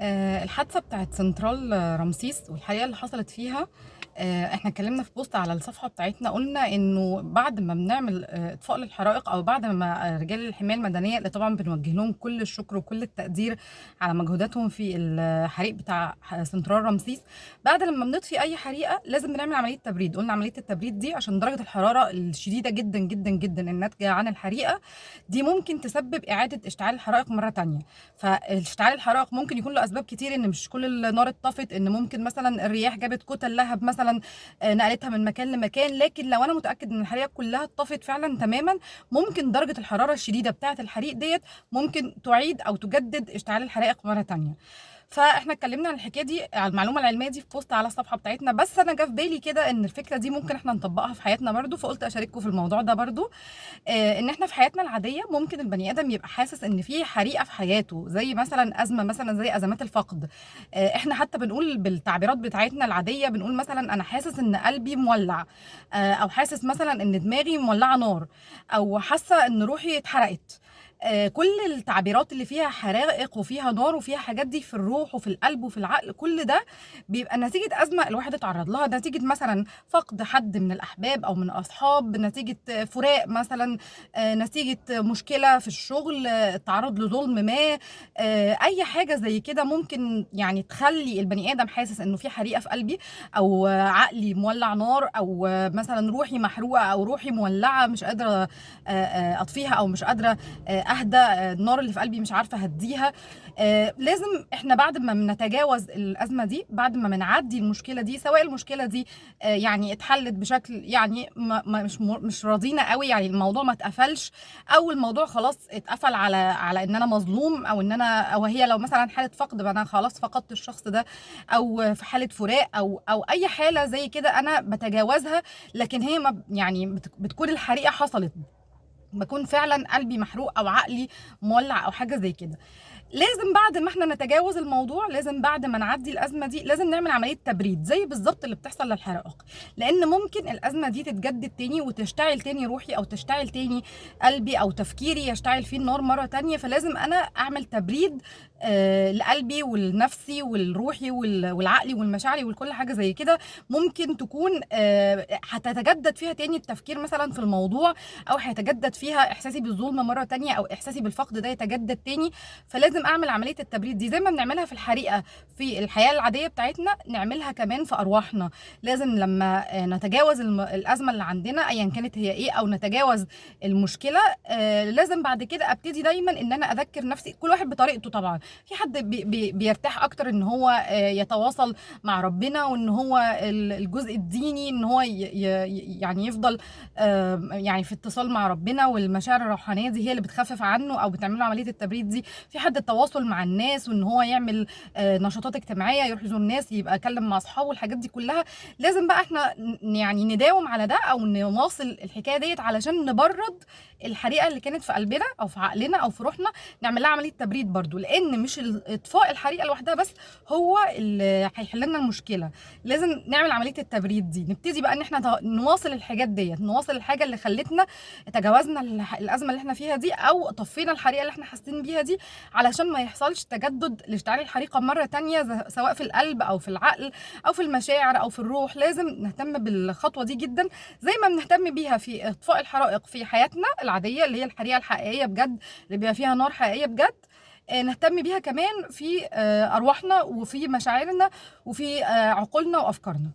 الحادثة بتاعت سنترال رمسيس والحريقة اللي حصلت فيها. احنا اتكلمنا في بوست على الصفحة بتاعتنا، قلنا انه بعد ما بنعمل اطفاء للحرائق، او بعد ما رجال الحماية المدنية اللي طبعا بنوجه لهم كل الشكر وكل التقدير على مجهوداتهم في الحريق بتاع سنترال رمسيس، بعد لما بنطفي اي حريقة لازم بنعمل عملية تبريد. قلنا عملية التبريد دي عشان درجة الحرارة الشديدة جدا جدا جدا الناتجة عن الحريقة دي ممكن تسبب إعادة اشتعال الحرائق مرة تانية. فاشتعال الحرائق ممكن يكون له اسباب كتير، ان مش كل النار اتطفت، ان ممكن مثلا الرياح جابت كتل لهب مثلا نقلتها من مكان لمكان. لكن لو انا متاكد ان الحريقه كلها اتطفت فعلا تماما، ممكن درجه الحراره الشديده بتاعه الحريق ديت ممكن تعيد او تجدد اشتعال الحرائق مره تانية. فاحنا اتكلمنا عن الحكايه دي، على المعلومه العلميه دي، في بوست على الصفحه بتاعتنا. بس انا جه في بالي كده ان الفكره دي ممكن احنا نطبقها في حياتنا برضو، فقلت اشارككم في الموضوع ده برضو. ان احنا في حياتنا العاديه ممكن البني ادم يبقى حاسس ان في حريقه في حياته، زي مثلا ازمه، مثلا زي ازمات الفقد. احنا حتى بنقول بالتعبيرات بتاعتنا العاديه، بنقول مثلا انا حاسس ان قلبي مولع، او حاسس مثلا ان دماغي مولعه نار، او حاسه ان روحي اتحرقت. كل التعبيرات اللي فيها حرائق وفيها نار وفيها حاجات دي في الروح وفي القلب وفي العقل، كل ده بيبقى نتيجة أزمة الواحد اتعرض لها، نتيجة مثلا فقد حد من الأحباب أو من الأصحاب، نتيجة فراق مثلا، نتيجة مشكلة في الشغل، تعرض لظلم ما. أي حاجة زي كده ممكن يعني تخلي البني آدم حاسس إنه في حريقة في قلبي، أو عقلي مولع نار، أو مثلا روحي محروقة، أو روحي مولعة مش قادرة أطفيها، أو مش قادرة أهدى النار اللي في قلبي مش عارفة أهديها. لازم احنا بعد ما بنتجاوز الأزمة دي، بعد ما بنعدي المشكلة دي، سواء المشكلة دي يعني اتحلت بشكل يعني مش راضينا قوي، يعني الموضوع ما اتقفلش، او الموضوع خلاص اتقفل على ان انا مظلوم، او ان انا، او هي لو مثلا حالة فقد فانا خلاص فقدت الشخص ده، او في حالة فراق، او اي حالة زي كده انا بتجاوزها. لكن هي ما يعني بتكون الحريقة حصلت، بكون فعلا قلبي محروق او عقلي مولع او حاجه زي كده. لازم بعد ما احنا نتجاوز الموضوع، لازم بعد ما نعدي الازمه دي، لازم نعمل عمليه تبريد زي بالظبط اللي بتحصل للحرائق. لان ممكن الازمه دي تتجدد تاني وتشتعل تاني روحي، او تشتعل تاني قلبي، او تفكيري يشتعل فيه النار مره تانية. فلازم انا اعمل تبريد لقلبي ولنفسي ولروحي والعقلي والمشاعري وكل حاجه زي كده. ممكن تكون هتتجدد فيها تاني التفكير مثلا في الموضوع، او هيتجدد فيها احساسي بالظلم مره تانية، او احساسي بالفقد ده يتجدد تاني. فلازم اعمل عمليه التبريد دي زي ما بنعملها في الحريقه في الحياه العاديه بتاعتنا، نعملها كمان في ارواحنا. لازم لما نتجاوز الازمه اللي عندنا ايا كانت هي ايه، او نتجاوز المشكله، لازم بعد كده ابتدي دايما ان انا اذكر نفسي، كل واحد بطريقته طبعا. في حد بيرتاح اكتر ان هو يتواصل مع ربنا، وان هو الجزء الديني ان هو يعني يفضل يعني في اتصال مع ربنا، والمشاعر الروحانيه دي هي اللي بتخفف عنه او بتعمل له عمليه التبريد دي. في حد التواصل مع الناس، وان هو يعمل نشاطات اجتماعيه، يروح يزور الناس، يبقى يتكلم مع اصحابه، الحاجات دي كلها. لازم بقى احنا يعني نداوم على ده، او نواصل الحكايه ديت علشان نبرد الحريقه اللي كانت في قلبنا او في عقلنا او في روحنا. نعمل لها عمليه تبريد برضو، لان مش اطفاء الحريقه لوحدها بس هو اللي هيحل لنا المشكله. لازم نعمل عمليه التبريد دي، نبتدي بقى ان احنا نواصل الحاجات ديت، نواصل الحاجه اللي خلتنا تجاوزنا الازمه اللي احنا فيها دي، او طفينا الحريقه اللي احنا حاسين بيها دي، علشان ما يحصلش تجدد لاشتعال الحريقه مره تانية، سواء في القلب او في العقل او في المشاعر او في الروح. لازم نهتم بالخطوه دي جدا، زي ما بنهتم بيها في اطفاء الحرائق في حياتنا العاديه، اللي هي الحريقه الحقيقيه بجد اللي بيبقى فيها نار حقيقيه بجد. نهتم بيها كمان في ارواحنا وفي مشاعرنا وفي عقولنا وافكارنا.